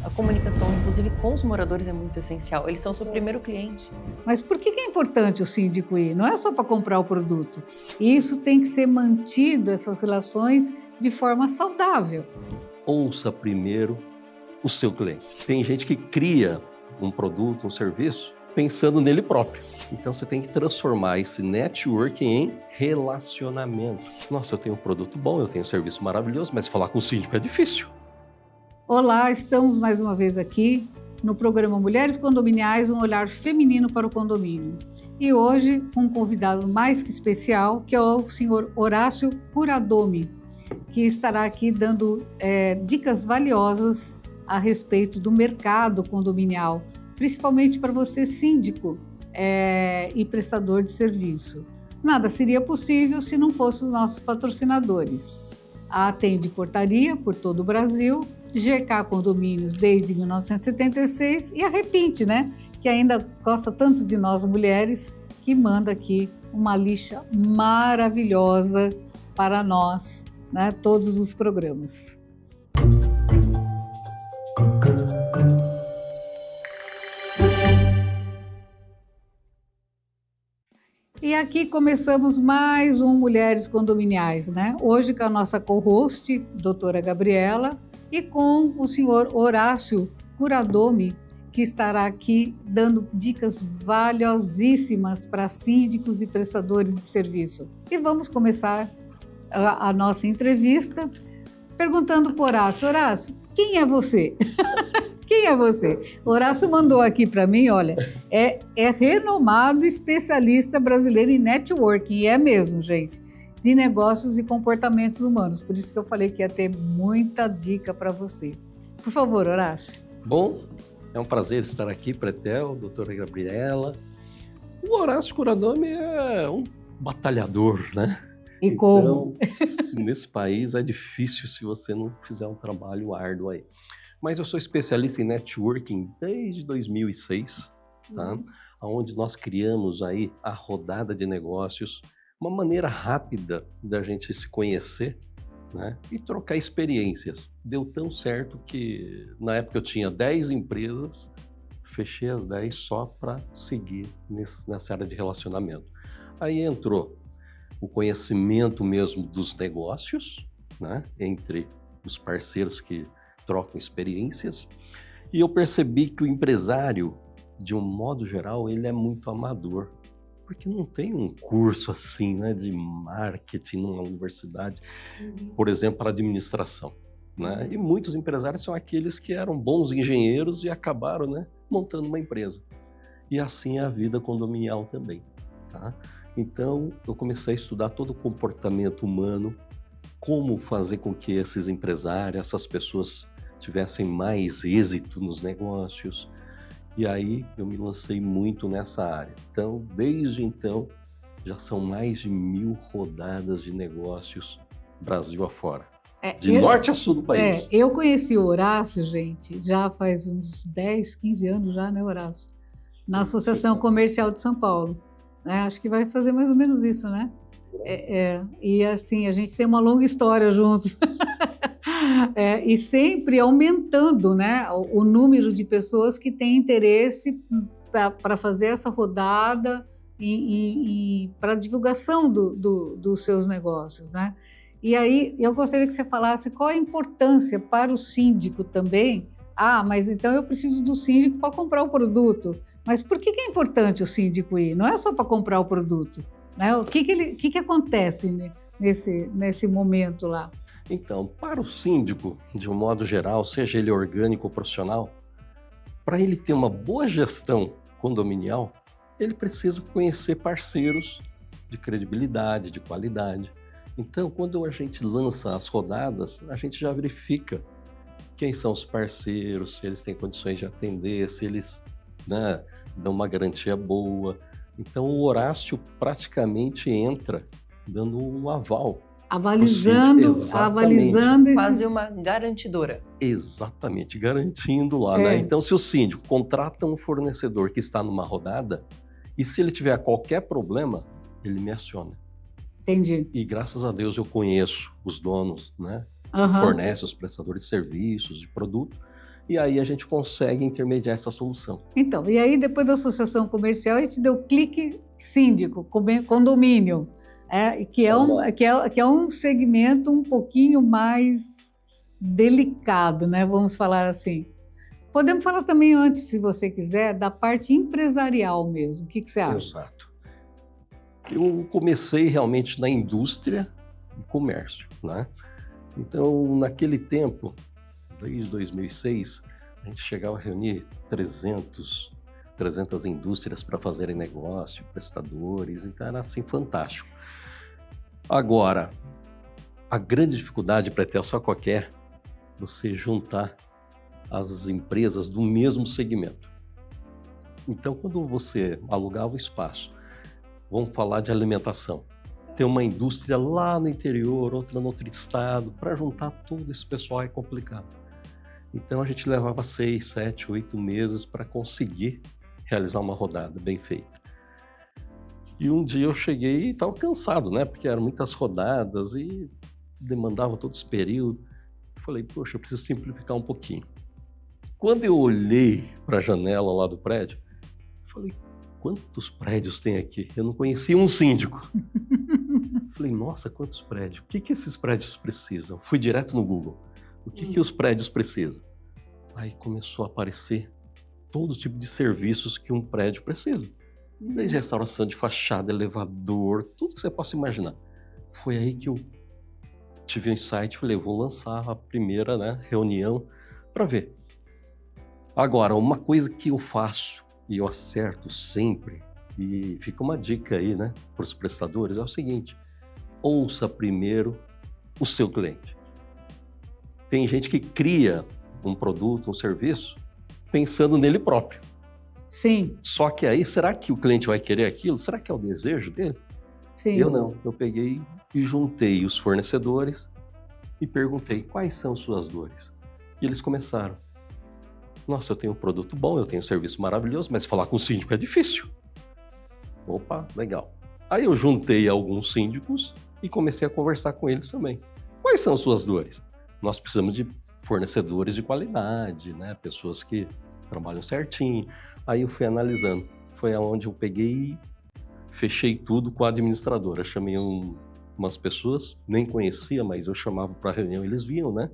A comunicação, inclusive com os moradores, é muito essencial. Eles são o seu primeiro cliente. Mas por que é importante o síndico ir? Não é só para comprar o produto. Isso tem que ser mantido, essas relações, de forma saudável. Ouça primeiro o seu cliente. Tem gente que cria um produto, um serviço, pensando nele próprio. Então você tem que transformar esse networking em relacionamento. Nossa, eu tenho um produto bom, eu tenho um serviço maravilhoso, mas falar com o síndico é difícil. Olá, estamos mais uma vez aqui no programa Mulheres Condominiais, um olhar feminino para o condomínio. E hoje, um convidado mais que especial, que é o senhor Horácio Kuradomi, que estará aqui dando dicas valiosas a respeito do mercado condominial, principalmente para você, síndico e prestador de serviço. Nada seria possível se não fossem os nossos patrocinadores. A Atende Portaria, por todo o Brasil, GK Condomínios desde 1976 e a Repinte, que ainda gosta tanto de nós mulheres, que manda aqui uma lixa maravilhosa para nós, todos os programas. E aqui começamos mais um Mulheres Condominiais, Hoje com a nossa co-host, doutora Gabriela, e com o senhor Horácio Kuradomi, que estará aqui dando dicas valiosíssimas para síndicos e prestadores de serviço. E vamos começar a nossa entrevista perguntando para Horácio. Horácio, quem é você? Quem é você? Horácio mandou aqui para mim, olha, é renomado especialista brasileiro em networking, e é mesmo, gente, de negócios e comportamentos humanos. Por isso que eu falei que ia ter muita dica para você. Por favor, Horácio. Bom, é um prazer estar aqui, Pretel, doutora Gabriela. O Horácio Kuradomi é um batalhador, E como? Então, nesse país é difícil se você não fizer um trabalho árduo aí. Mas eu sou especialista em networking desde 2006, onde nós criamos aí a rodada de negócios, uma maneira rápida da gente se conhecer, e trocar experiências. Deu tão certo que na época eu tinha 10 empresas, fechei as 10 só para seguir nessa área de relacionamento. Aí entrou o conhecimento mesmo dos negócios, entre os parceiros que trocam experiências, e eu percebi que o empresário, de um modo geral, ele é muito amador, porque não tem um curso assim, de marketing numa universidade, por exemplo, para administração, E muitos empresários são aqueles que eram bons engenheiros e acabaram, montando uma empresa. E assim é a vida condominial também, Então, eu comecei a estudar todo o comportamento humano, como fazer com que esses empresários, essas pessoas tivessem mais êxito nos negócios. E aí eu me lancei muito nessa área. Então, desde então, já são mais de 1000 rodadas de negócios Brasil afora. De norte a sul do país. Eu conheci o Horácio, gente, já faz uns 10, 15 anos já, Horácio? Na Associação Comercial de São Paulo. Acho que vai fazer mais ou menos isso, E assim, a gente tem uma longa história juntos. E sempre aumentando, o número de pessoas que têm interesse para fazer essa rodada e para a divulgação dos seus negócios, E aí eu gostaria que você falasse qual a importância para o síndico também. Mas então eu preciso do síndico para comprar o produto. Mas por que é importante o síndico ir? Não é só para comprar o produto, O que acontece nesse momento lá? Então, para o síndico, de um modo geral, seja ele orgânico ou profissional, para ele ter uma boa gestão condominial, ele precisa conhecer parceiros de credibilidade, de qualidade. Então, quando a gente lança as rodadas, a gente já verifica quem são os parceiros, se eles têm condições de atender, se eles dão uma garantia boa. Então, o Horácio praticamente entra dando um aval. Avalizando Quase uma garantidora. Exatamente, garantindo lá, Então, se o síndico contrata um fornecedor que está numa rodada, e se ele tiver qualquer problema, ele me aciona. Entendi. E graças a Deus eu conheço os donos, que fornecem os prestadores de serviços, de produto, e aí a gente consegue intermediar essa solução. Então, e aí depois da associação comercial, a gente deu clique síndico, condomínio, que é um segmento um pouquinho mais delicado, né? Vamos falar assim. Podemos falar também antes, se você quiser, da parte empresarial mesmo. O que você acha? Exato. Eu comecei realmente na indústria e comércio, né? Então, naquele tempo, desde 2006, a gente chegava a reunir 300 indústrias para fazerem negócio, prestadores, então era assim fantástico. Agora, a grande dificuldade para ter só qualquer você juntar as empresas do mesmo segmento. Então, quando você alugava o espaço, vamos falar de alimentação, tem uma indústria lá no interior, outra no outro estado, para juntar todo esse pessoal é complicado. Então, a gente levava 6, 7, 8 meses para conseguir realizar uma rodada bem feita. E um dia eu cheguei e estava cansado, né? Porque eram muitas rodadas e demandava todo esse período. Falei, poxa, eu preciso simplificar um pouquinho. Quando eu olhei para a janela lá do prédio, falei, quantos prédios tem aqui? Eu não conhecia um síndico. Falei, nossa, quantos prédios? O que esses prédios precisam? Fui direto no Google. O que os prédios precisam? Aí começou a aparecer todo tipo de serviços que um prédio precisa. Desde restauração de fachada, elevador, tudo que você possa imaginar. Foi aí que eu tive um insight, falei, vou lançar a primeira, né, reunião para ver. Agora, uma coisa que eu faço e eu acerto sempre, e fica uma dica aí, né, para os prestadores, é o seguinte, ouça primeiro o seu cliente. Tem gente que cria um produto, um serviço, pensando nele próprio. Sim. Só que aí, será que o cliente vai querer aquilo? Será que é o desejo dele? Sim. Eu não. Eu peguei e juntei os fornecedores e perguntei quais são suas dores. E eles começaram. Nossa, eu tenho um produto bom, eu tenho um serviço maravilhoso, mas falar com o síndico é difícil. Opa, legal. Aí eu juntei alguns síndicos e comecei a conversar com eles também. Quais são suas dores? Nós precisamos de fornecedores de qualidade, né? Pessoas que trabalham certinho. Aí eu fui analisando. Foi aonde eu peguei e fechei tudo com a administradora. Chamei umas pessoas, nem conhecia, mas eu chamava para reunião, eles viam, né?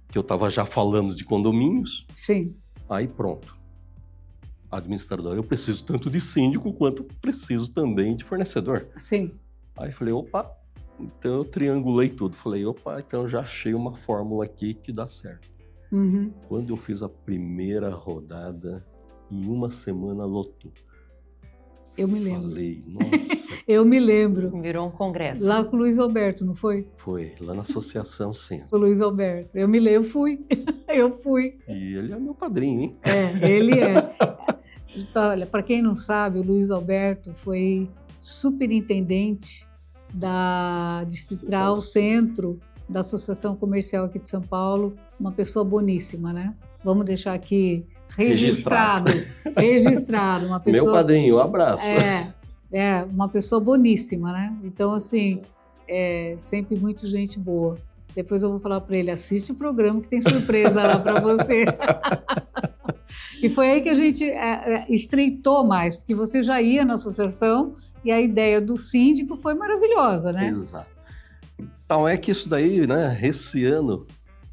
Que eu estava já falando de condomínios. Sim. Aí pronto. Administradora, eu preciso tanto de síndico quanto preciso também de fornecedor. Sim. Aí falei, opa, então eu triangulei tudo. Falei, opa, então eu já achei uma fórmula aqui que dá certo. Quando eu fiz a primeira rodada, em uma semana lotou. Eu me lembro. Falei, nossa. Eu me lembro. Virou um congresso. Lá com o Luiz Alberto, não foi? Foi, lá na Associação Centro. O Luiz Alberto. Eu me lembro, eu fui. Eu fui. E ele é meu padrinho, hein? É, ele é. Olha, para quem não sabe, o Luiz Alberto foi superintendente da Distrital Centro da Associação Comercial aqui de São Paulo, uma pessoa boníssima, né? Vamos deixar aqui registrado, uma pessoa... Meu padrinho, um abraço. Uma pessoa boníssima, né? Então, assim, sempre muito gente boa. Depois eu vou falar para ele, assiste o programa que tem surpresa lá para você. E foi aí que a gente estreitou mais, porque você já ia na associação e a ideia do síndico foi maravilhosa, né? Exato. Então, é que isso daí, né, esse ano,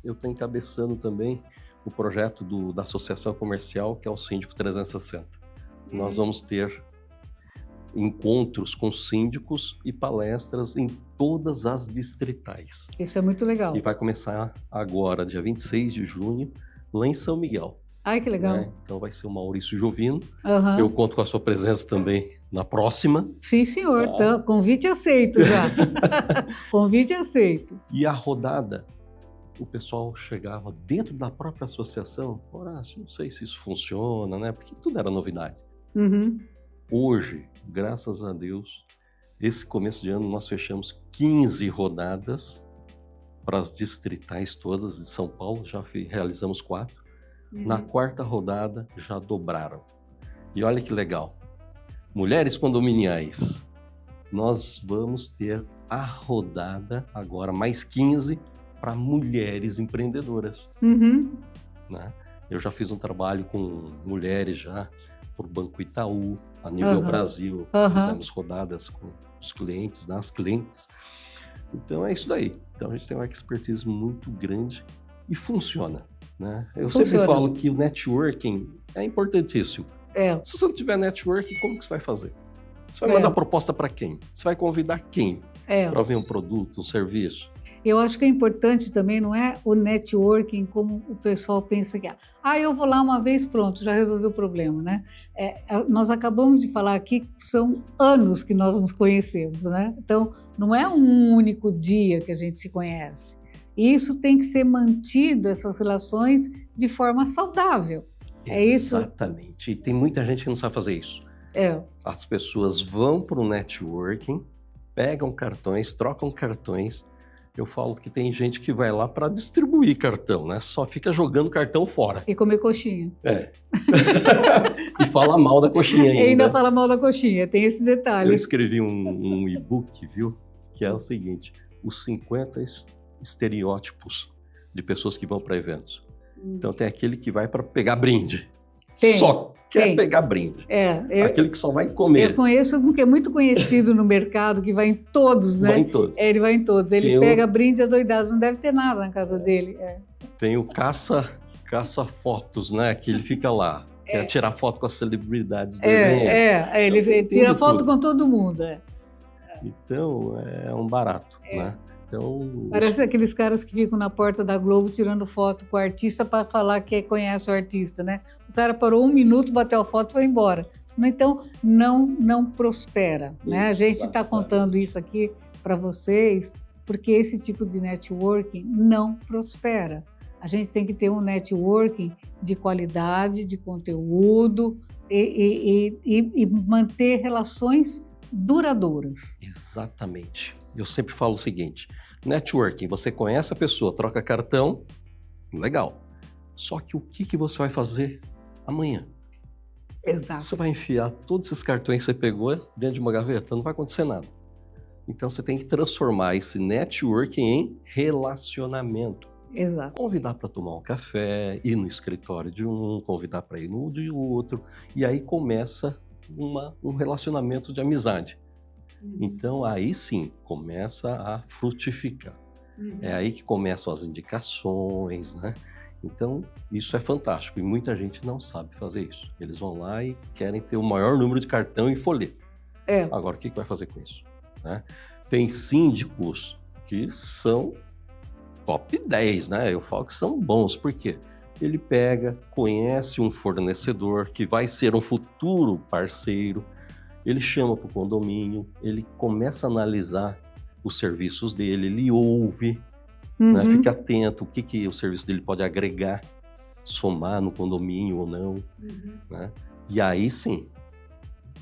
eu estou encabeçando também o projeto da Associação Comercial, que é o Síndico 360. Nós vamos ter encontros com síndicos e palestras em todas as distritais. Isso é muito legal. E vai começar agora, dia 26 de junho, lá em São Miguel. Ai, que legal. Né? Então vai ser o Maurício Jovino. Uhum. Eu conto com a sua presença também na próxima. Sim, senhor. Então, convite aceito já. Convite aceito. E a rodada, o pessoal chegava dentro da própria associação, Horácio, não sei se isso funciona, né? Porque tudo era novidade. Hoje, graças a Deus, esse começo de ano nós fechamos 15 rodadas para as distritais todas de São Paulo, já realizamos 4. Na quarta rodada já dobraram. E olha que legal. Mulheres condominiais, nós vamos ter a rodada agora, mais 15, para mulheres empreendedoras. né? Eu já fiz um trabalho com mulheres já, por Banco Itaú, a nível Brasil. Fizemos rodadas com os clientes, nas clientes. Então é isso daí. Então a gente tem uma expertise muito grande e funciona, né? Eu sempre falo que o networking é importantíssimo. Se você não tiver networking, como que você vai fazer? Você vai mandar proposta para quem? Você vai convidar quem para ver um produto, um serviço? Eu acho que é importante também, não é o networking como o pessoal pensa que eu vou lá uma vez, pronto, já resolvi o problema, né? Nós acabamos de falar aqui que são anos que nós nos conhecemos, né? Então, não é um único dia que a gente se conhece. E isso tem que ser mantido, essas relações, de forma saudável. É isso? Exatamente. E tem muita gente que não sabe fazer isso. As pessoas vão para o networking, pegam cartões, trocam cartões. Eu falo que tem gente que vai lá para distribuir cartão, né? Só fica jogando cartão fora. E comer coxinha. E fala mal da coxinha ainda. E ainda fala mal da coxinha, tem esse detalhe. Eu escrevi um e-book, viu? Que é o seguinte, os 50 estereótipos de pessoas que vão para eventos. Então tem aquele que vai para pegar brinde. Só quer pegar brinde. Aquele que só vai comer. Eu conheço um que é muito conhecido no mercado, que vai em todos, né? Vai em todos. Ele vai em todos. Ele pega brinde adoidado, não deve ter nada na casa dele. Tem o caça-fotos, né? Que ele fica lá, quer tirar foto com as celebridades do evento. Ele tira foto com todo mundo. Então, é um barato, né? Então, parece aqueles caras que ficam na porta da Globo tirando foto com o artista para falar que conhece o artista, né? O cara parou 1 minuto, bateu a foto e foi embora. Então, não prospera, né? A gente está contando isso aqui para vocês porque esse tipo de networking não prospera. A gente tem que ter um networking de qualidade, de conteúdo e manter relações duradouras. Exatamente. Eu sempre falo o seguinte, networking, você conhece a pessoa, troca cartão, legal. Só que o que você vai fazer amanhã? Exato. Você vai enfiar todos esses cartões que você pegou dentro de uma gaveta? Não vai acontecer nada. Então você tem que transformar esse networking em relacionamento. Exato. Convidar para tomar um café, ir no escritório de um, convidar para ir no de outro. E aí começa um relacionamento de amizade. Então, aí sim, começa a frutificar. É aí que começam as indicações, né? Então, isso é fantástico e muita gente não sabe fazer isso. Eles vão lá e querem ter o maior número de cartão e folheto. Agora, o que vai fazer com isso? Né? Tem síndicos que são top 10, né? Eu falo que são bons, por quê? Ele pega, conhece um fornecedor que vai ser um futuro parceiro, ele chama para o condomínio, ele começa a analisar os serviços dele, ele ouve, né, fica atento, o que o serviço dele pode agregar, somar no condomínio ou não. Né? E aí sim,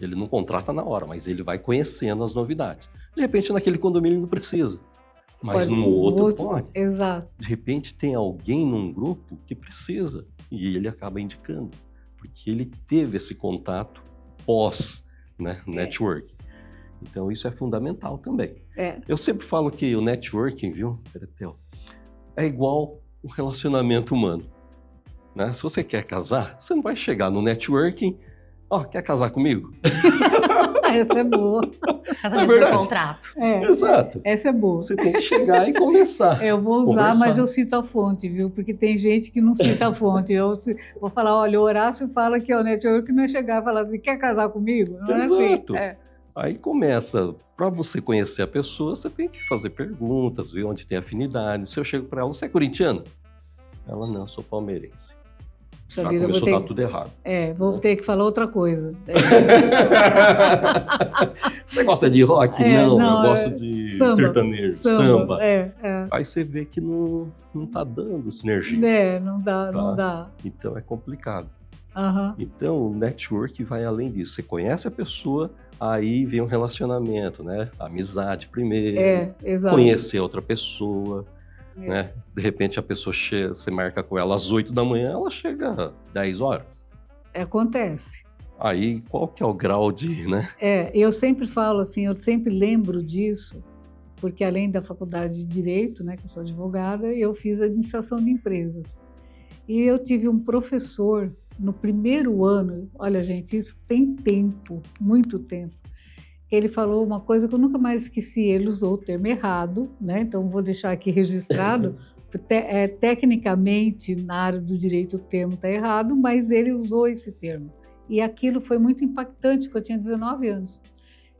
ele não contrata na hora, mas ele vai conhecendo as novidades. De repente naquele condomínio ele não precisa, mas no outro pode. Exato. De repente tem alguém num grupo que precisa e ele acaba indicando, porque ele teve esse contato pós, né, networking. Então isso é fundamental também. Eu sempre falo que o networking, viu, Peretel, é igual um relacionamento humano. Né? Se você quer casar, você não vai chegar no networking, quer casar comigo? Essa é boa. Casamento por contrato. Exato. Essa é boa. Você tem que chegar e começar. Eu vou usar, mas eu cito a fonte, viu? Porque tem gente que não cita a fonte. Eu vou falar, olha, o Horácio fala que o network não é chegar e falar assim, quer casar comigo? Não Exato. É assim. Aí começa, para você conhecer a pessoa, você tem que fazer perguntas, ver onde tem afinidade. Se eu chego para ela, você é corintiana? Ela, não, eu sou palmeirense. Já começou a dar tudo errado. Vou ter que falar outra coisa. Você gosta de rock? Não, eu gosto de sertanejo, samba. Aí você vê que não tá dando sinergia. Não dá. Então é complicado. Uhum. Então o network vai além disso. Você conhece a pessoa, aí vem um relacionamento, né? Amizade primeiro, exato. Conhecer outra pessoa. Né? De repente a pessoa chega, você marca com ela às 8 da manhã, ela chega às 10 horas. Acontece. Aí qual que é o grau de, né? Eu sempre falo assim, eu sempre lembro disso, porque além da faculdade de Direito, né, que eu sou advogada, eu fiz administração de empresas. E eu tive um professor no primeiro ano, olha gente, isso tem tempo, muito tempo. Ele falou uma coisa que eu nunca mais esqueci, ele usou o termo errado, né? Então vou deixar aqui registrado. Tecnicamente, na área do direito, o termo está errado, mas ele usou esse termo. E aquilo foi muito impactante, porque eu tinha 19 anos.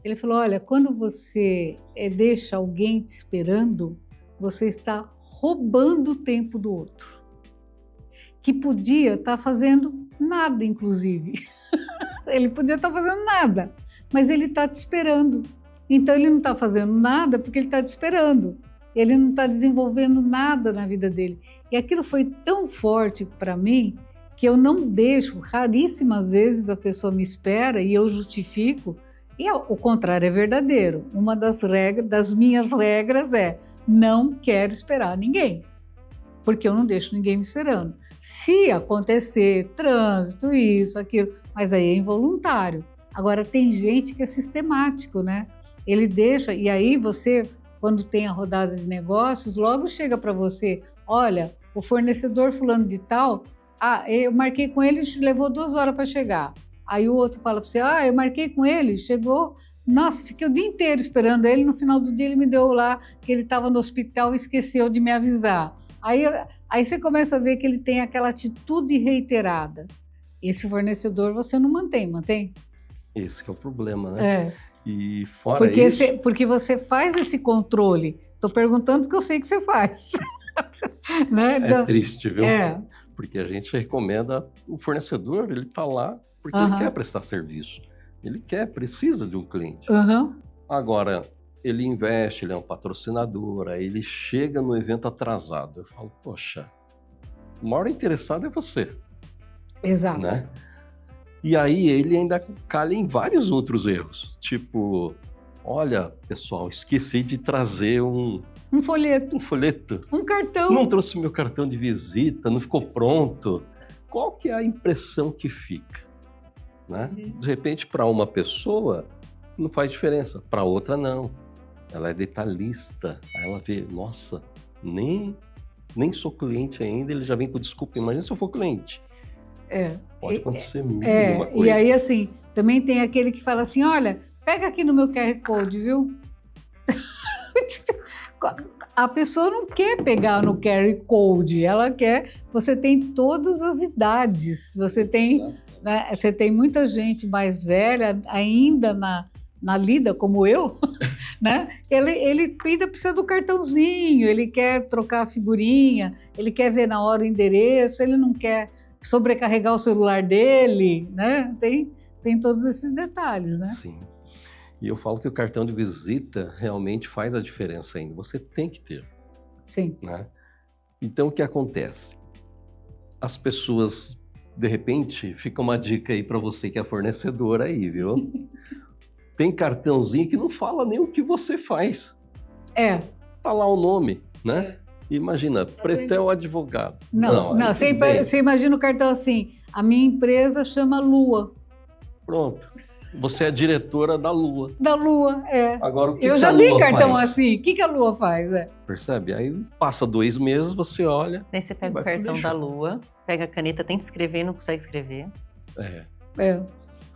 Ele falou, olha, quando você deixa alguém te esperando, você está roubando o tempo do outro, que podia estar fazendo nada, inclusive. Ele podia estar fazendo nada, mas ele está te esperando. Então, ele não está fazendo nada porque ele está te esperando. Ele não está desenvolvendo nada na vida dele. E aquilo foi tão forte para mim que eu não deixo, raríssimas vezes a pessoa me espera e eu justifico, e o contrário é verdadeiro. Uma das minhas regras é não quero esperar ninguém, porque eu não deixo ninguém me esperando. Se acontecer trânsito, isso, aquilo, mas aí é involuntário. Agora, tem gente que é sistemático, né? Ele deixa, e aí você, quando tem a rodada de negócios, logo chega para você, olha, o fornecedor fulano de tal, eu marquei com ele, levou 2 horas para chegar. Aí o outro fala para você, eu marquei com ele, chegou, nossa, fiquei o dia inteiro esperando ele, no final do dia ele me deu lá que ele estava no hospital e esqueceu de me avisar. Aí você começa a ver que ele tem aquela atitude reiterada. Esse fornecedor você não mantém? Esse que é o problema, né? E fora porque isso... porque você faz esse controle. Estou perguntando porque eu sei que você faz. Né? Então, é triste, viu? É. Porque a gente recomenda o fornecedor, ele está lá porque ele quer prestar serviço. Ele precisa de um cliente. Agora, ele investe, ele é um patrocinador, aí ele chega no evento atrasado. Eu falo, poxa, o maior interessado é você. Exato. Né? E aí ele ainda calha em vários outros erros. Tipo, olha, pessoal, esqueci de trazer um folheto. Um cartão. Não trouxe meu cartão de visita, não ficou pronto. Qual que é a impressão que fica? Né? De repente, para uma pessoa, não faz diferença. Para outra, não. Ela é detalhista. Aí ela vê, nossa, nem sou cliente ainda, ele já vem com desculpa. Imagina se eu for cliente. Pode acontecer uma coisa. E aí, assim, também tem aquele que fala assim, olha, pega aqui no meu QR Code, viu? A pessoa não quer pegar no QR Code, ela quer... Você tem todas as idades, você tem muita gente mais velha ainda na lida, como eu, né? Ele ainda precisa do cartãozinho, ele quer trocar a figurinha, ele quer ver na hora o endereço, ele não quer sobrecarregar o celular dele, né? Tem todos esses detalhes, né? Sim. E eu falo que o cartão de visita realmente faz a diferença ainda. Você tem que ter. Sim. Né? Então, o que acontece? As pessoas, de repente, fica uma dica aí para você que é fornecedora aí, viu? Tem cartãozinho que não fala nem o que você faz. Tá lá o nome, né? Imagina, Pretel Advogado. Não, você imagina o cartão assim, a minha empresa chama Lua. Pronto. Você é diretora da Lua. Da Lua, Agora, o que eu já vi cartão assim. O que a Lua faz? Percebe? Aí passa 2 meses, você olha... Aí você pega o cartão da Lua, pega a caneta, tenta escrever e não consegue escrever.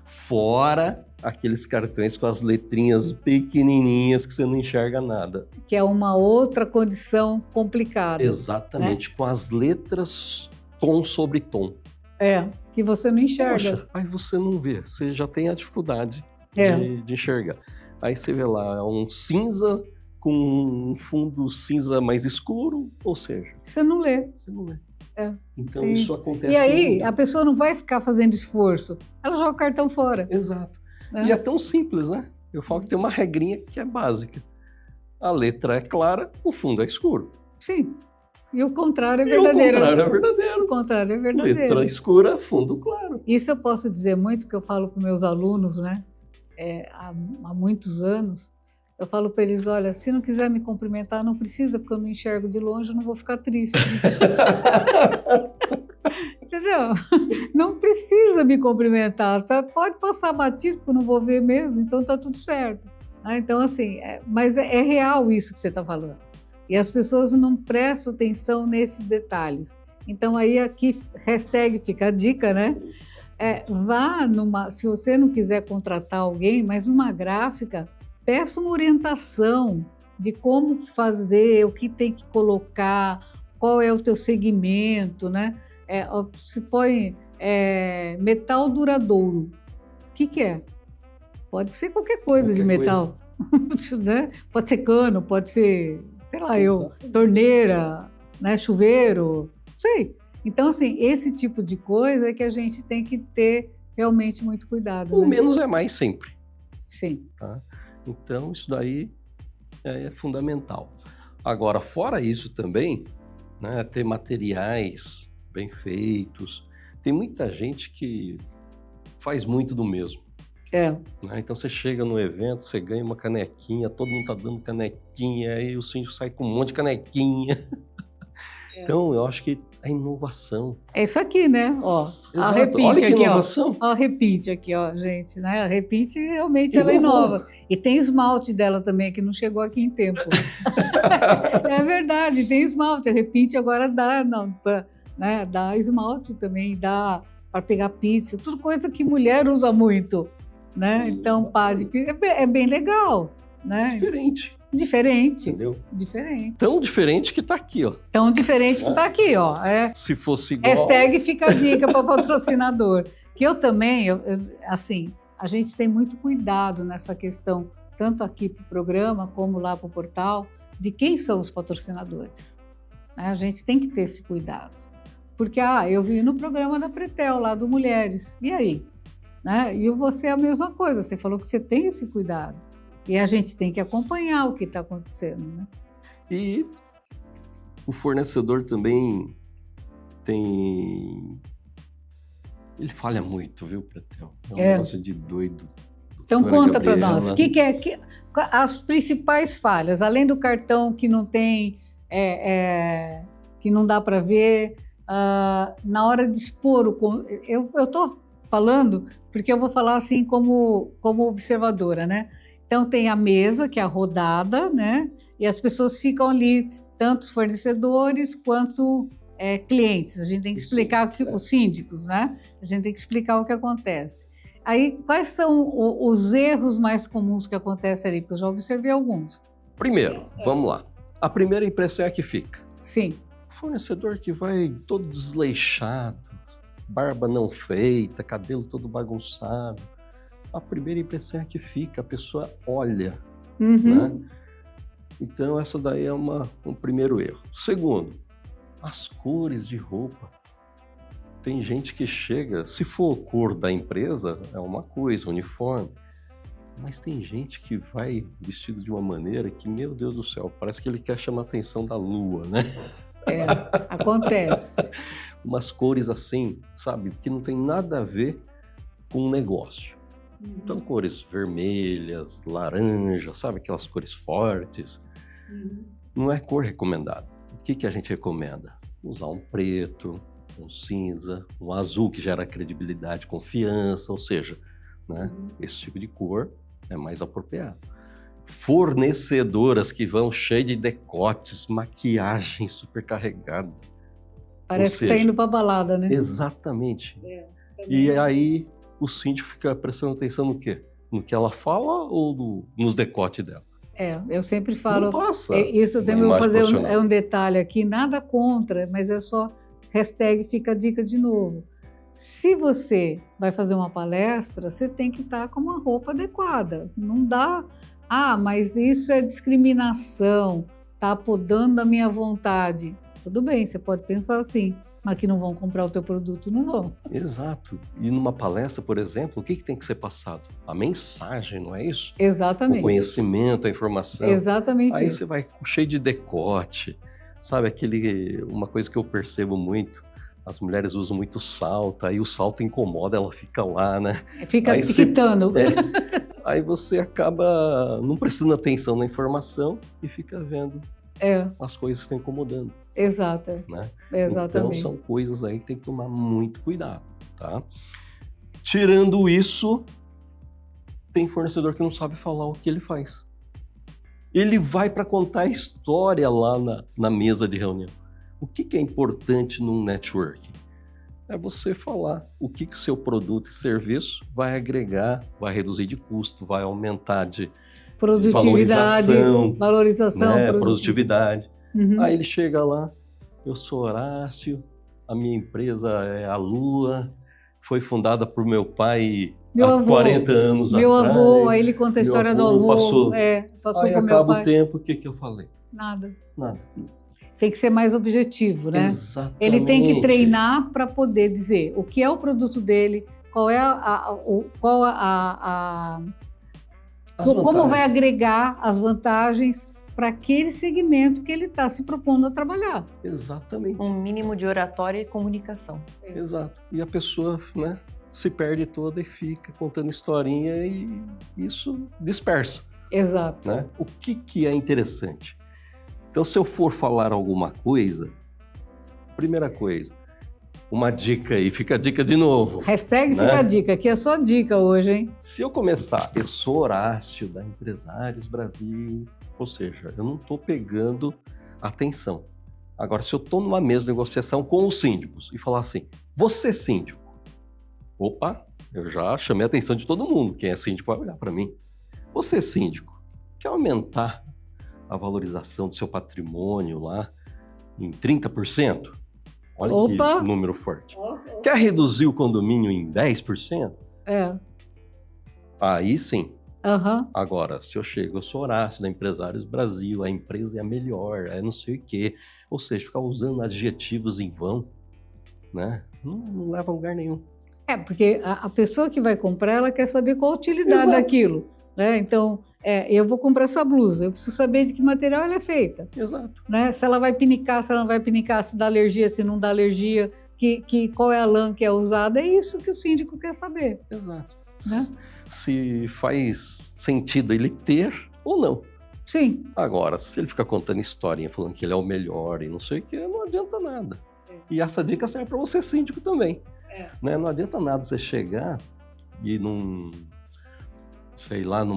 Fora aqueles cartões com as letrinhas pequenininhas que você não enxerga nada. Que é uma outra condição complicada. Exatamente, com as letras tom sobre tom. Que você não enxerga. Poxa, aí você não vê, você já tem a dificuldade de enxergar. Aí você vê lá, é um cinza com um fundo cinza mais escuro, ou seja... Você não lê. Então isso acontece... E aí a pessoa não vai ficar fazendo esforço, ela joga o cartão fora. Exato. E é tão simples, né? Eu falo que tem uma regrinha que é básica. A letra é clara, o fundo é escuro. Sim. E o contrário é verdadeiro. O contrário é verdadeiro. Letra escura, fundo claro. Isso eu posso dizer muito, que eu falo para meus alunos, né? Há muitos anos. Eu falo para eles, olha, se não quiser me cumprimentar, não precisa, porque eu não enxergo de longe, eu não vou ficar triste. Entendeu? Não precisa me cumprimentar, tá? Pode passar batido, porque eu não vou ver mesmo, então tá tudo certo. Então, assim, mas é real isso que você está falando. E as pessoas não prestam atenção nesses detalhes. Então aí aqui, hashtag fica a dica, né? Se você não quiser contratar alguém, mas numa gráfica, peça uma orientação de como fazer, o que tem que colocar, qual é o teu segmento, né? Se põe metal duradouro. O que é? Pode ser qualquer coisa de metal. Né? Pode ser cano, pode ser, sei lá, torneira, né? Chuveiro, sei. Então, assim, esse tipo de coisa é que a gente tem que ter realmente muito cuidado. O né? menos é mais sempre. Sim. Tá? Então, isso daí é fundamental. Agora, fora isso também, né, ter materiais bem feitos. Tem muita gente que faz muito do mesmo. Né? Então, você chega no evento, você ganha uma canequinha, todo mundo tá dando canequinha, aí o síndico sai com um monte de canequinha. Então, eu acho que a inovação. É isso aqui, né? Ó, a Exato. Repeat Olha que aqui, inovação. ó. A Repeat aqui, ó, gente, né? A Repeat realmente ela inova. E tem esmalte dela também, que não chegou aqui em tempo. É verdade, tem esmalte. A Repeat agora dá, né? Dá esmalte também, dá para pegar pizza, tudo coisa que mulher usa muito, né? Então, pá de pizza é bem legal, né? Diferente. Entendeu? Diferente. Tão diferente que tá aqui, ó. Tão diferente que tá aqui, ó. Se fosse igual... Hashtag fica a dica para patrocinador. Que eu também, assim, a gente tem muito cuidado nessa questão, tanto aqui para o programa como lá para o portal, de quem são os patrocinadores. A gente tem que ter esse cuidado. Porque, eu vi no programa da Pretel, lá do Mulheres. E aí? Né? E você é a mesma coisa. Você falou que você tem esse cuidado. E a gente tem que acompanhar o que está acontecendo, né? E o fornecedor também tem... Ele falha muito, viu, Pretel? É um negócio de doido. Então conta para nós, as principais falhas, além do cartão que não tem, que não dá para ver, na hora de expor eu estou falando porque eu vou falar assim como observadora, né? Então, tem a mesa, que é a rodada, né? E as pessoas ficam ali, tanto os fornecedores quanto clientes. A gente tem que explicar os síndicos, né? A gente tem que explicar o que acontece. Aí, quais são os erros mais comuns que acontecem ali? Porque eu já observei alguns. Primeiro, vamos lá. A primeira impressão é a que fica. Sim. O fornecedor que vai todo desleixado, barba não feita, cabelo todo bagunçado. A primeira impressão é que fica, a pessoa olha, né? Então, essa daí é um primeiro erro. Segundo, as cores de roupa. Tem gente que chega, se for a cor da empresa, é uma coisa, uniforme. Mas tem gente que vai vestido de uma maneira que, meu Deus do céu, parece que ele quer chamar a atenção da lua, né? Acontece. Umas cores assim, sabe, que não tem nada a ver com o negócio. Então, cores vermelhas, laranja, sabe? Aquelas cores fortes. Não é cor recomendada. O que a gente recomenda? Usar um preto, um cinza, um azul que gera credibilidade, confiança, ou seja, né? Esse tipo de cor é mais apropriado. Fornecedoras que vão cheias de decotes, maquiagem super carregada. Parece que tá indo pra balada, né? Exatamente. E aí o síndico fica prestando atenção no quê? No que ela fala ou nos decotes dela? Eu sempre falo... Não passa. Isso eu também vou fazer um detalhe aqui, nada contra, mas é só hashtag fica a dica de novo. Se você vai fazer uma palestra, você tem que estar com uma roupa adequada. Não dá... mas isso é discriminação, tá podando a minha vontade. Tudo bem, você pode pensar assim, mas que não vão comprar o teu produto, não vão. Exato. E numa palestra, por exemplo, o que tem que ser passado? A mensagem, não é isso? Exatamente. O conhecimento, a informação. Exatamente. Aí você vai cheio de decote, sabe? Uma coisa que eu percebo muito, as mulheres usam muito salto, aí o salto incomoda, ela fica lá, né? Fica piquitando. Aí você acaba não prestando atenção na informação e fica vendo as coisas que estão incomodando. Exato. Né? Exatamente. Então são coisas aí que tem que tomar muito cuidado, tá? Tirando isso, tem fornecedor que não sabe falar o que ele faz. Ele vai para contar a história lá na mesa de reunião. O O que é importante num networking? É você falar o que o seu produto e serviço vai agregar, vai reduzir de custo, vai aumentar de Produtividade, valorização, né? Produtividade. Uhum. Aí ele chega lá, eu sou Horácio, a minha empresa é a Lua, foi fundada por meu pai há 40 anos meu atrás. Avô, aí ele conta a história do avô. Passou aí com meu pai. O tempo, o que eu falei? Nada. Nada. Tem que ser mais objetivo, né? Exatamente. Ele tem que treinar para poder dizer o que é o produto dele, como vai agregar as vantagens para aquele segmento que ele está se propondo a trabalhar. Exatamente. Um mínimo de oratória e comunicação. Exato. E a pessoa, né, se perde toda e fica contando historinha e isso dispersa. Exato. Né? O que é interessante? Então, se eu for falar alguma coisa, primeira coisa, uma dica aí, fica a dica de novo. Hashtag né? Fica a dica, aqui é só dica hoje, hein? Se eu começar, eu sou Horácio da Empresários Brasil, ou seja, eu não estou pegando atenção. Agora, se eu estou numa mesa de negociação com os síndicos e falar assim, você síndico, opa, eu já chamei a atenção de todo mundo, quem é síndico vai olhar para mim. Você síndico, quer aumentar a valorização do seu patrimônio lá em 30%? Olha que número forte. Quer reduzir o condomínio em 10%? Aí sim. Uhum. Agora, se eu chego, eu sou Horácio da Empresários Brasil, a empresa é a melhor, é não sei o quê. Ou seja, ficar usando adjetivos em vão, né? Não leva a lugar nenhum. Porque a pessoa que vai comprar, ela quer saber qual a utilidade daquilo. Né? Então, eu vou comprar essa blusa, eu preciso saber de que material ela é feita. Exato. Né? Se ela vai pinicar, se ela não vai pinicar, se dá alergia, se não dá alergia, qual é a lã que é usada, é isso que o síndico quer saber. Exato. Né? Se faz sentido ele ter ou não. Sim. Agora, se ele fica contando historinha, falando que ele é o melhor e não sei o que, não adianta nada. E essa dica serve para você síndico também. Né? Não adianta nada você chegar e numa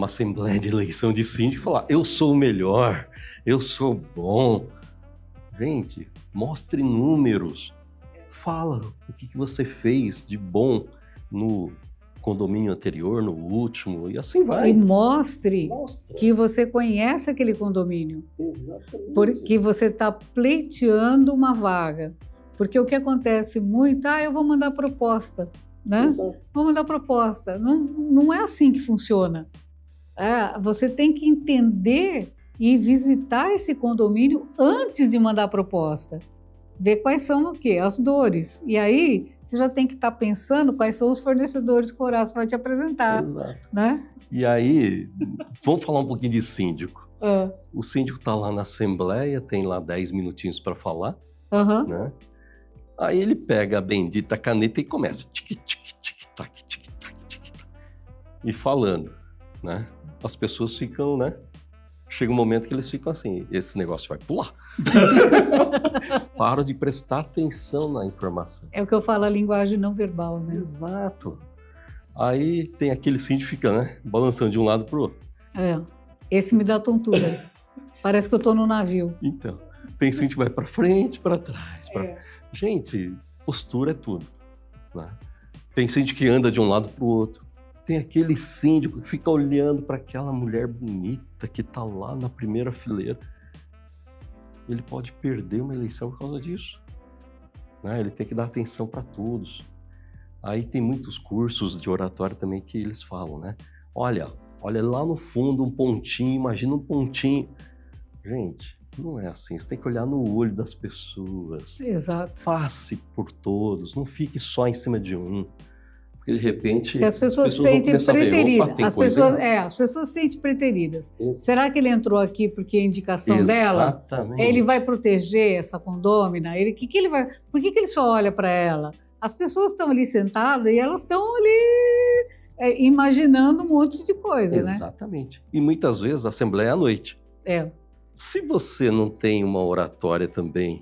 assembleia de eleição de síndico e falar, eu sou o melhor, eu sou bom. Gente, mostre números. Fala o que você fez de bom no condomínio anterior, no último, e assim vai. E mostre que você conhece aquele condomínio. Exatamente. Porque você está pleiteando uma vaga. Porque o que acontece muito, eu vou mandar proposta, né? Exato. Vou mandar proposta. Não é assim que funciona. Você tem que entender e visitar esse condomínio antes de mandar a proposta. Ver quais são o quê? As dores. E aí, você já tem que estar pensando quais são os fornecedores que o Horácio vai te apresentar. Exato. Né? E aí, vamos falar um pouquinho de síndico. O síndico está lá na assembleia, tem lá 10 minutinhos para falar. Né? Aí ele pega a bendita caneta e começa tic-tic-tic-tac, tic-tac, tic-tac, e falando, né? As pessoas ficam, né? Chega um momento que eles ficam assim, esse negócio vai pular. Param de prestar atenção na informação. É o que eu falo, a linguagem não verbal, né? Exato. Aí tem aquele síndico que fica, né? Balançando de um lado pro outro. Esse me dá tontura. Parece que eu tô no navio. Então, tem síndico que vai para frente, para trás, Gente, postura é tudo. Né? Tem síndico que anda de um lado para o outro. Tem aquele síndico que fica olhando para aquela mulher bonita que está lá na primeira fileira. Ele pode perder uma eleição por causa disso. Né? Ele tem que dar atenção para todos. Aí tem muitos cursos de oratória também que eles falam, né? Olha lá no fundo um pontinho, imagina um pontinho. Gente, não é assim, você tem que olhar no olho das pessoas. Exato. Passe por todos, não fique só em cima de um. Porque de repente as pessoas se sentem preteridas. As pessoas se sentem preteridas. Isso. Será que ele entrou aqui porque é indicação dela? Ele vai proteger essa condômina? Por que ele só olha para ela? As pessoas estão ali sentadas e elas estão ali imaginando um monte de coisa, né? Exatamente. E muitas vezes a assembleia é à noite. Se você não tem uma oratória também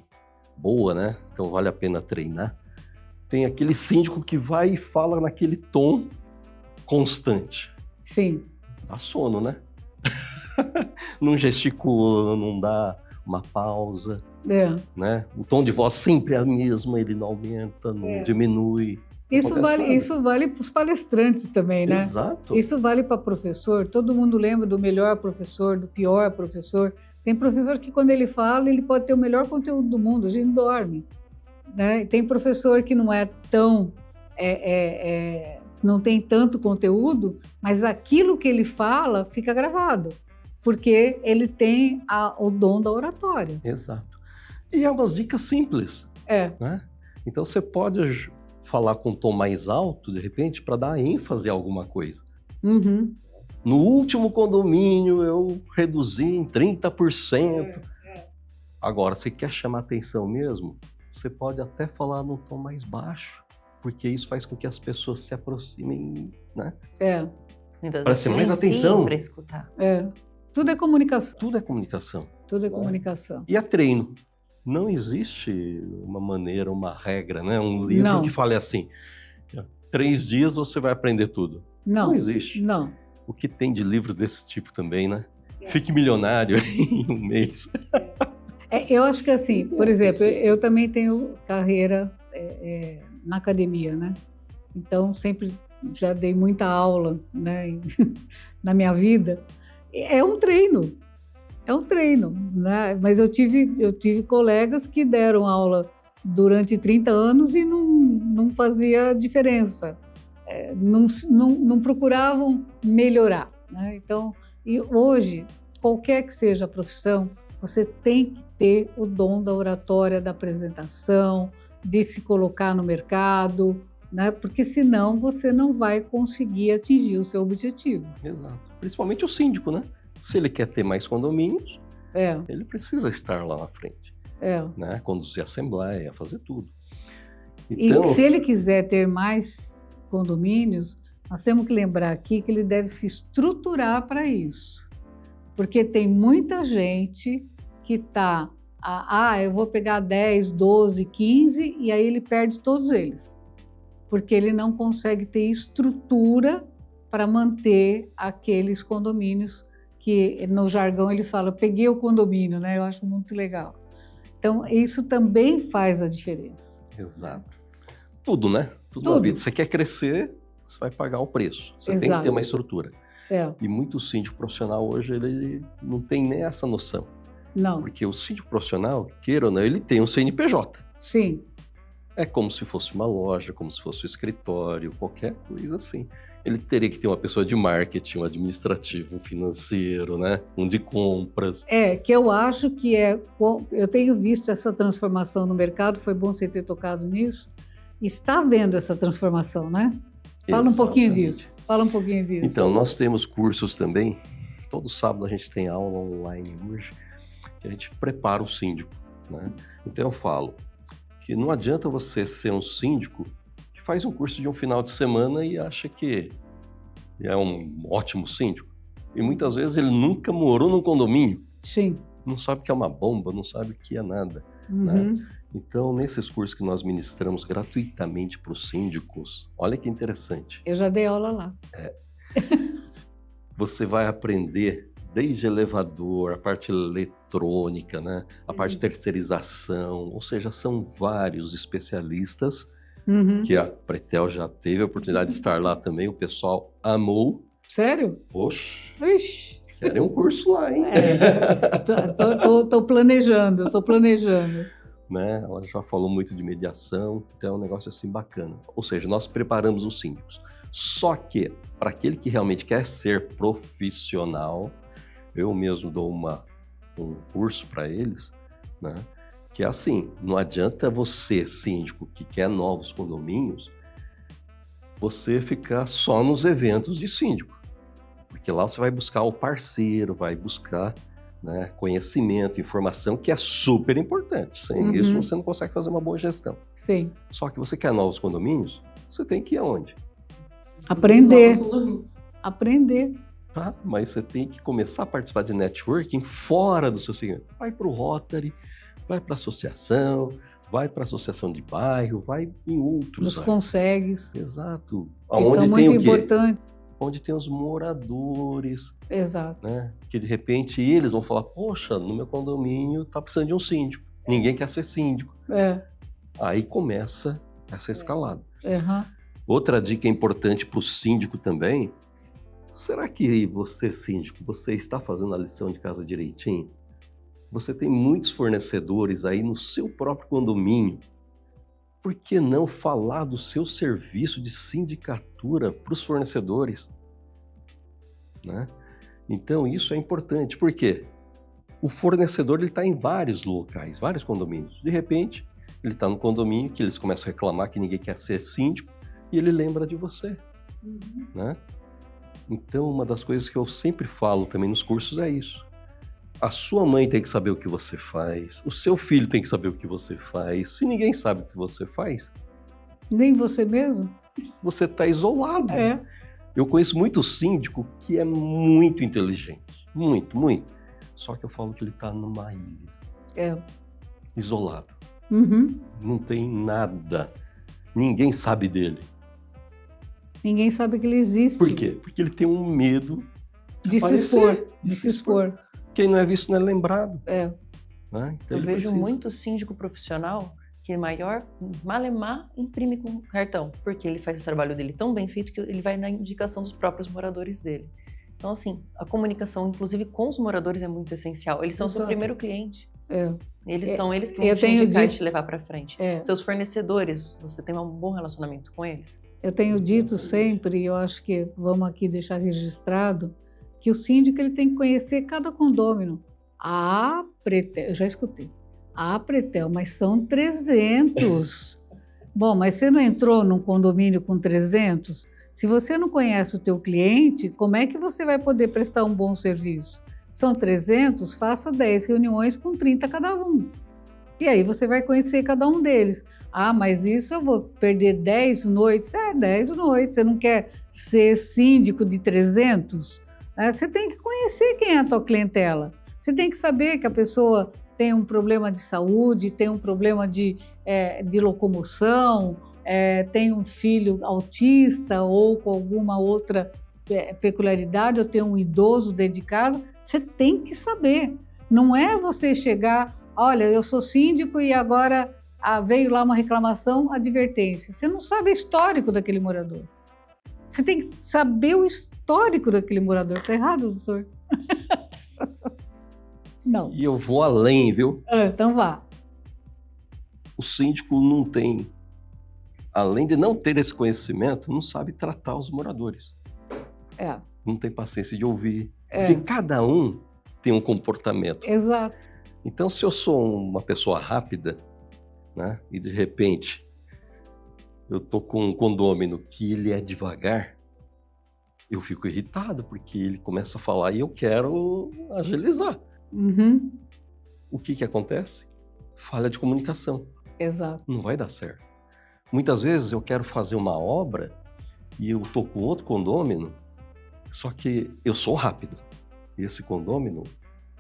boa, né? Então vale a pena treinar. Tem aquele síndico que vai e fala naquele tom constante. Sim. Dá sono, né? Não gesticula, não dá uma pausa, É. né? O tom de voz sempre é a mesma, ele não aumenta, não diminui. Isso acontece nada. isso vale para os palestrantes também, né? Exato. Isso vale para professor. Todo mundo lembra do melhor professor, do pior professor. Tem professor que, quando ele fala, ele pode ter o melhor conteúdo do mundo, a gente dorme, né? Tem professor que não é tão... não tem tanto conteúdo, mas aquilo que ele fala fica gravado, porque ele tem o dom da oratória. Exato. E é umas dicas simples, né? Então você pode falar com um tom mais alto, de repente, para dar ênfase a alguma coisa. Uhum. No último condomínio eu reduzi em 30%. Agora, você quer chamar atenção mesmo? Você pode até falar num tom mais baixo, porque isso faz com que as pessoas se aproximem, né? Para ser mais atenção. Para escutar. Tudo é comunicação. Tudo é comunicação. Tudo é comunicação. E é treino. Não existe uma maneira, uma regra, né? Um livro que fale assim, 3 dias você vai aprender tudo. Não existe. Não. O que tem de livros desse tipo também, né? Fique milionário em um mês. Eu acho que assim, por exemplo, eu também tenho carreira na academia, né? Então, sempre já dei muita aula, né, na minha vida. É um treino, né? Mas eu tive colegas que deram aula durante 30 anos e não fazia diferença, não procuravam melhorar, né? Então, e hoje, qualquer que seja a profissão, você tem que ter o dom da oratória, da apresentação, de se colocar no mercado, né? Porque senão você não vai conseguir atingir o seu objetivo. Exato. Principalmente o síndico, né? Se ele quer ter mais condomínios, ele precisa estar lá na frente, né? Conduzir a assembleia, fazer tudo. Então, e se ele quiser ter mais condomínios, nós temos que lembrar aqui que ele deve se estruturar para isso. Porque tem muita gente que está, eu vou pegar 10, 12, 15 e aí ele perde todos eles. Porque ele não consegue ter estrutura para manter aqueles condomínios que no jargão eles falam, peguei o condomínio, né? Eu acho muito legal. Então, isso também faz a diferença. Exato. Tudo, né? Tudo na vida. Você quer crescer, você vai pagar o preço. Você tem que ter uma estrutura. E muito síndico profissional hoje, ele não tem nem essa noção. Não. Porque o síndico profissional, queira ou não, ele tem um CNPJ. Sim. É como se fosse uma loja, como se fosse um escritório, qualquer coisa assim. Ele teria que ter uma pessoa de marketing, um administrativo, um financeiro, né? Um de compras. Que eu acho que eu tenho visto essa transformação no mercado, foi bom você ter tocado nisso. Está vendo essa transformação, né? Fala um pouquinho disso. Então, nós temos cursos também. Todo sábado a gente tem aula online hoje, que a gente prepara o síndico, né? Então eu falo que não adianta você ser um síndico que faz um curso de um final de semana e acha que é um ótimo síndico. E muitas vezes ele nunca morou num condomínio. Sim. Não sabe o que é uma bomba, não sabe o que é nada, né? Então, nesses cursos que nós ministramos gratuitamente para os síndicos, olha que interessante. Eu já dei aula lá. Você vai aprender desde elevador, a parte eletrônica, né? A parte de terceirização, ou seja, são vários especialistas que a Pretel já teve a oportunidade de estar lá também, o pessoal amou. Sério? Poxa, Ixi. querem um curso lá, hein? Tô planejando. Né? Ela já falou muito de mediação, então é um negócio assim bacana. Ou seja, nós preparamos os síndicos. Só que, para aquele que realmente quer ser profissional, eu mesmo dou um curso para eles, né? Que é assim, não adianta você, síndico, que quer novos condomínios, você ficar só nos eventos de síndico. Porque lá você vai buscar o parceiro, vai buscar, né, conhecimento, informação, que é super importante. Sem isso, você não consegue fazer uma boa gestão. Sim. Só que você quer novos condomínios, você tem que ir aonde? Aprender. Tá? Mas você tem que começar a participar de networking fora do seu segmento. Vai para o Rotary, vai para a associação, vai para a associação de bairro, vai em outros. Os consegues. Exato. Aonde são muito importantes. onde tem os moradores, Exato. né? Que de repente eles vão falar, poxa, no meu condomínio tá precisando de um síndico, ninguém quer ser síndico. Aí começa essa escalada. Uhum. Outra dica importante para o síndico também, será que você, síndico, você está fazendo a lição de casa direitinho? Você tem muitos fornecedores aí no seu próprio condomínio. Por que não falar do seu serviço de sindicatura para os fornecedores? Né? Então, isso é importante. Por quê? O fornecedor está em vários locais, vários condomínios. De repente, ele está no condomínio que eles começam a reclamar que ninguém quer ser síndico e ele lembra de você. Né? Então, uma das coisas que eu sempre falo também nos cursos é isso. A sua mãe tem que saber o que você faz, o seu filho tem que saber o que você faz. Se ninguém sabe o que você faz... Nem você mesmo? Você está isolado. É. Eu conheço muito síndico que é muito inteligente. Muito, muito. Só que eu falo que ele está numa ilha. Isolado. Uhum. Não tem nada. Ninguém sabe dele. Ninguém sabe que ele existe. Por quê? Porque ele tem um medo de se expor. De se expor. Quem não é visto não é lembrado. Né? Então eu vejo muito síndico profissional que é maior, malemar, imprime com cartão, porque ele faz o trabalho dele tão bem feito que ele vai na indicação dos próprios moradores dele. Então, assim, a comunicação, inclusive com os moradores, é muito essencial. Eles são o seu primeiro cliente. Eles são eles que vão te indicar e te levar para frente. Seus fornecedores, você tem um bom relacionamento com eles? Eu tenho dito sempre, e eu acho que vamos aqui deixar registrado, que o síndico ele tem que conhecer cada condômino. A Pretel, eu já escutei. A Pretel, mas são 300. Bom, mas você não entrou num condomínio com 300? Se você não conhece o teu cliente, como é que você vai poder prestar um bom serviço? São 300, faça 10 reuniões com 30 cada um. E aí você vai conhecer cada um deles. Ah, mas isso eu vou perder 10 noites? 10 noites. Você não quer ser síndico de 300? Você tem que conhecer quem é a tua clientela. Você tem que saber que a pessoa tem um problema de saúde, tem um problema de locomoção, tem um filho autista ou com alguma outra peculiaridade, ou tem um idoso dentro de casa. Você tem que saber. Não é você chegar, olha, eu sou síndico e agora veio lá uma reclamação, advertência. Você não sabe o histórico daquele morador. Você tem que saber o histórico daquele morador. Está errado, doutor? Não. E eu vou além, viu? Então vá. O síndico não tem, além de não ter esse conhecimento, não sabe tratar os moradores. Não tem paciência de ouvir. Porque cada um tem um comportamento. Exato. Então, se eu sou uma pessoa rápida, né, e de repente eu tô com um condômino que ele é devagar, eu fico irritado, porque ele começa a falar e eu quero agilizar. Uhum. O que acontece? Falha de comunicação. Exato. Não vai dar certo. Muitas vezes eu quero fazer uma obra e eu tô com outro condômino, só que eu sou rápido. E esse condômino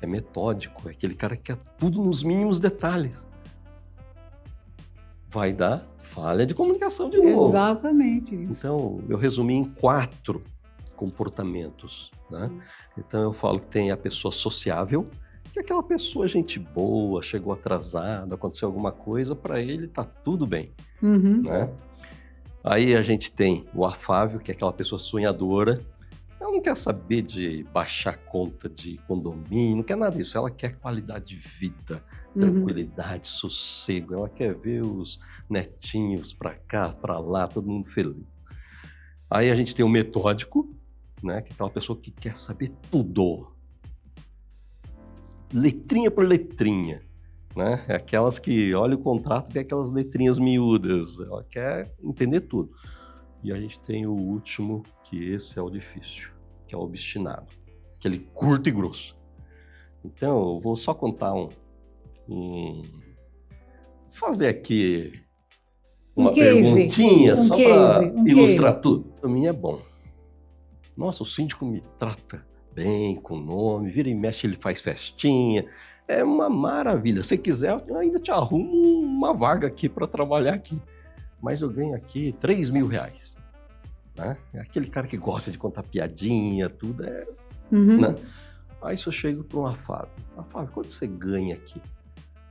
é metódico, é aquele cara que quer tudo nos mínimos detalhes. Vai dar falha de comunicação de novo. Exatamente isso. Então, eu resumi em 4 comportamentos, né? Então, eu falo que tem a pessoa sociável, que é aquela pessoa gente boa, chegou atrasado, aconteceu alguma coisa, para ele tá tudo bem, né? Aí a gente tem o afável, que é aquela pessoa sonhadora. Ela não quer saber de baixar conta de condomínio, não quer nada disso. Ela quer qualidade de vida, tranquilidade, sossego. Ela quer ver os netinhos para cá, para lá, todo mundo feliz. Aí a gente tem o metódico, né? Que é aquela pessoa que quer saber tudo. Letrinha por letrinha, né? É aquelas que olha o contrato e vê aquelas letrinhas miúdas. Ela quer entender tudo. E a gente tem o último, que esse é o difícil, que é o obstinado. Aquele curto e grosso. Então, eu vou só contar fazer aqui uma perguntinha, só para ilustrar tudo. Para mim é bom. Nossa, o síndico me trata bem, com nome, vira e mexe, ele faz festinha. É uma maravilha. Se quiser, eu ainda te arrumo uma vaga aqui para trabalhar aqui. Mas eu ganho aqui R$3.000. né? É aquele cara que gosta de contar piadinha, tudo, Uhum. né? Aí se eu chego para um Afábio, Afábio, quanto você ganha aqui?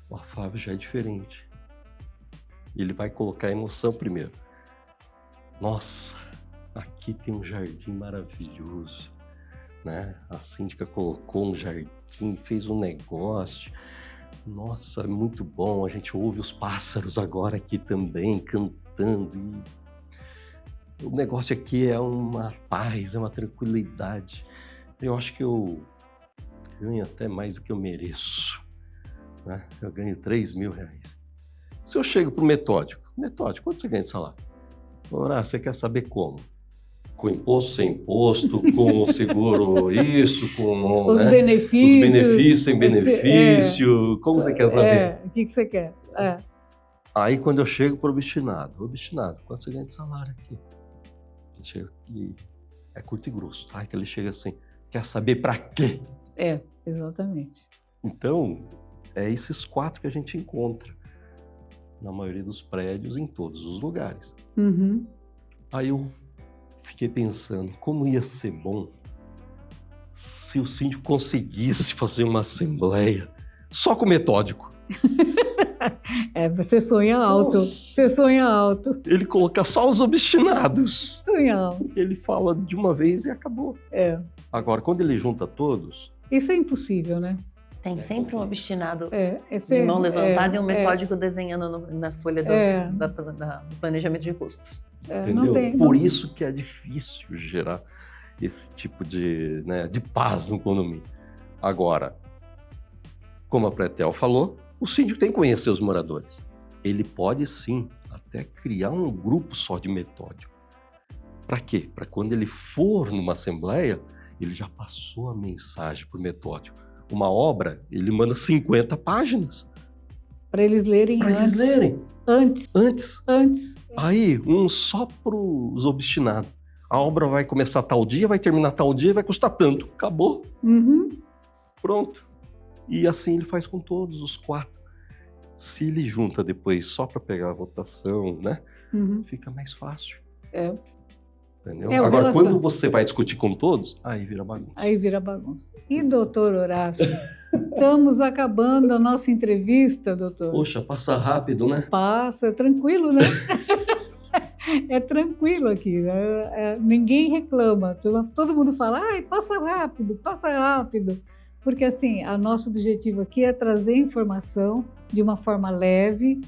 O Afábio já é diferente. Ele vai colocar a emoção primeiro. Nossa, aqui tem um jardim maravilhoso, né? A síndica colocou um jardim, fez um negócio. Nossa, é muito bom. A gente ouve os pássaros agora aqui também cantando. E o negócio aqui é uma paz, é uma tranquilidade. Eu acho que eu ganho até mais do que eu mereço, né? Eu ganho R$3.000. Se eu chego para o Metódico, quanto você ganha de salário? Ora, você quer saber como? Com imposto, sem imposto, com seguro isso, com Os né? benefícios. Os benefícios, sem benefício, como você quer saber? O que você quer? Aí quando eu chego para o obstinado, quanto você ganha de salário aqui? Ele chega aqui, é curto e grosso, tá? Que ele chega assim, quer saber para quê? Exatamente. Então, é esses 4 que a gente encontra na maioria dos prédios, em todos os lugares. Uhum. Aí eu fiquei pensando, como ia ser bom se o síndico conseguisse fazer uma assembleia só com o Metódico. Você sonha alto. Você sonha alto. Ele colocar só os obstinados. Sonha alto. Ele fala de uma vez e acabou. Agora, quando ele junta todos... Isso é impossível, né? Tem sempre um obstinado Esse de mão levantada e um metódico desenhando na folha do planejamento de custos. Entendeu? Não tem, Por isso que é difícil gerar esse tipo de paz no condomínio. Agora, como a Pretel falou, o síndico tem que conhecer os moradores. Ele pode sim até criar um grupo só de metódico. Para quê? Para quando ele for numa assembleia, ele já passou a mensagem para o metódico. Uma obra, ele manda 50 páginas. Para eles lerem antes. Aí, um só para os obstinados. A obra vai começar tal dia, vai terminar tal dia, vai custar tanto. Acabou. Uhum. Pronto. E assim ele faz com todos os 4. Se ele junta depois só para pegar a votação, né? Uhum. Fica mais fácil. Entendeu? É, agora, quando você vai discutir com todos, aí vira bagunça. E, doutor Horácio, estamos acabando a nossa entrevista, doutor. Poxa, passa rápido, né? Passa, é tranquilo, né? É tranquilo aqui, ninguém reclama. Todo mundo fala, passa rápido. Porque, assim, o nosso objetivo aqui é trazer informação de uma forma leve,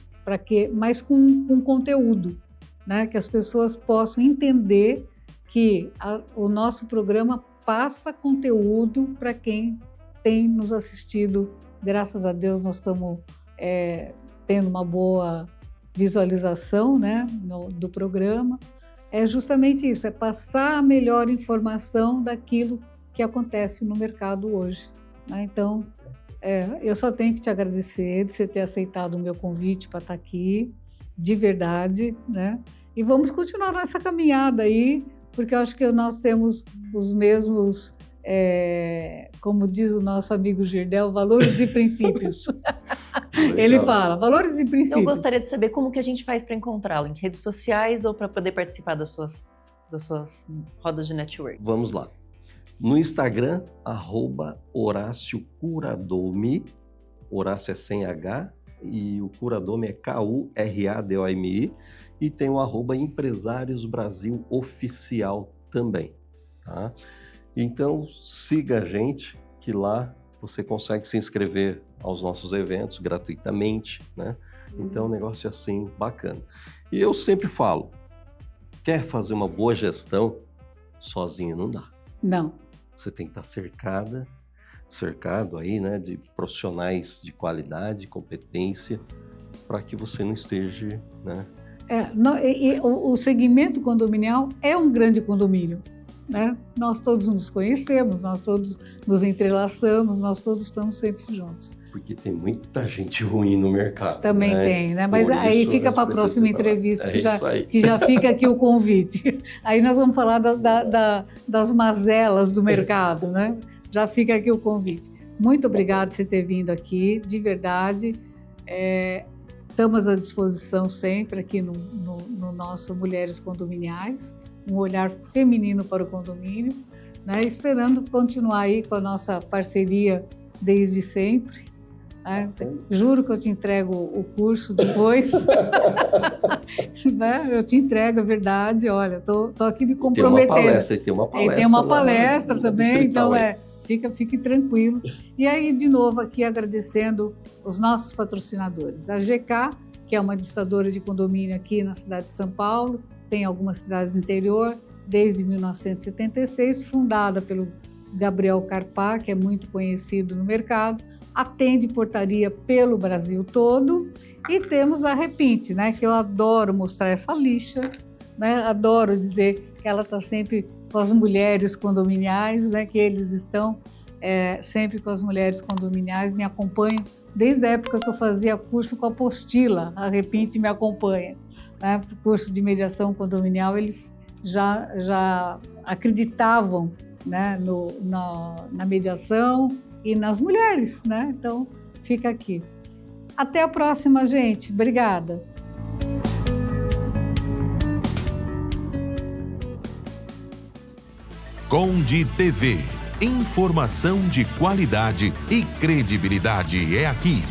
mas com conteúdo. Né, que as pessoas possam entender que o nosso programa passa conteúdo para quem tem nos assistido. Graças a Deus nós estamos tendo uma boa visualização, né, do programa. É justamente isso, é passar a melhor informação daquilo que acontece no mercado hoje. Né? Então, eu só tenho que te agradecer de você ter aceitado o meu convite para estar aqui, de verdade, né? E vamos continuar nessa caminhada aí, porque eu acho que nós temos os mesmos, como diz o nosso amigo Girdel, valores e princípios. Ele fala, valores e princípios. Eu gostaria de saber como que a gente faz para encontrá-lo, em redes sociais ou para poder participar das suas rodas de network. Vamos lá. No Instagram, @Horácio Kuradome, Horácio é sem H, e o Kuradome é Kuradomi, e tem o @Empresários Brasil Oficial também, tá? Então siga a gente, que lá você consegue se inscrever aos nossos eventos gratuitamente, né? Então o negócio é assim, bacana. E eu sempre falo, quer fazer uma boa gestão, sozinho não dá. Não. Você tem que estar cercado aí, né, de profissionais de qualidade, competência, para que você não esteja, né? O segmento condominial é um grande condomínio, né? Nós todos nos conhecemos, nós todos nos entrelaçamos, nós todos estamos sempre juntos. Porque tem muita gente ruim no mercado. Também tem, né? Mas aí fica para a próxima entrevista, que já fica aqui o convite. Aí nós vamos falar das mazelas do mercado, né? Já fica aqui o convite. Muito obrigada por você ter vindo aqui, de verdade. Estamos à disposição sempre aqui no nosso Mulheres Condominiais, um olhar feminino para o condomínio, né? Esperando continuar aí com a nossa parceria desde sempre. Né? Juro que eu te entrego o curso depois. Né? Eu te entrego a verdade. Olha, tô aqui me comprometendo. Tem uma palestra. Tem uma palestra lá, também, então fique tranquilo. E aí, de novo, aqui agradecendo os nossos patrocinadores. A GK, que é uma administradora de condomínio aqui na cidade de São Paulo, tem algumas cidades do interior, desde 1976, fundada pelo Gabriel Carpá, que é muito conhecido no mercado, atende portaria pelo Brasil todo. E temos a Repinte, né, que eu adoro mostrar essa lixa, né, adoro dizer que ela está sempre com as mulheres condominiais, né, que eles estão sempre com as mulheres condominiais, me acompanham desde a época que eu fazia curso com a apostila, a Repinte me acompanha. Né, o curso de mediação condominial, eles já acreditavam, né, na mediação e nas mulheres, né? Então, fica aqui. Até a próxima, gente. Obrigada. Conde TV. Informação de qualidade e credibilidade é aqui.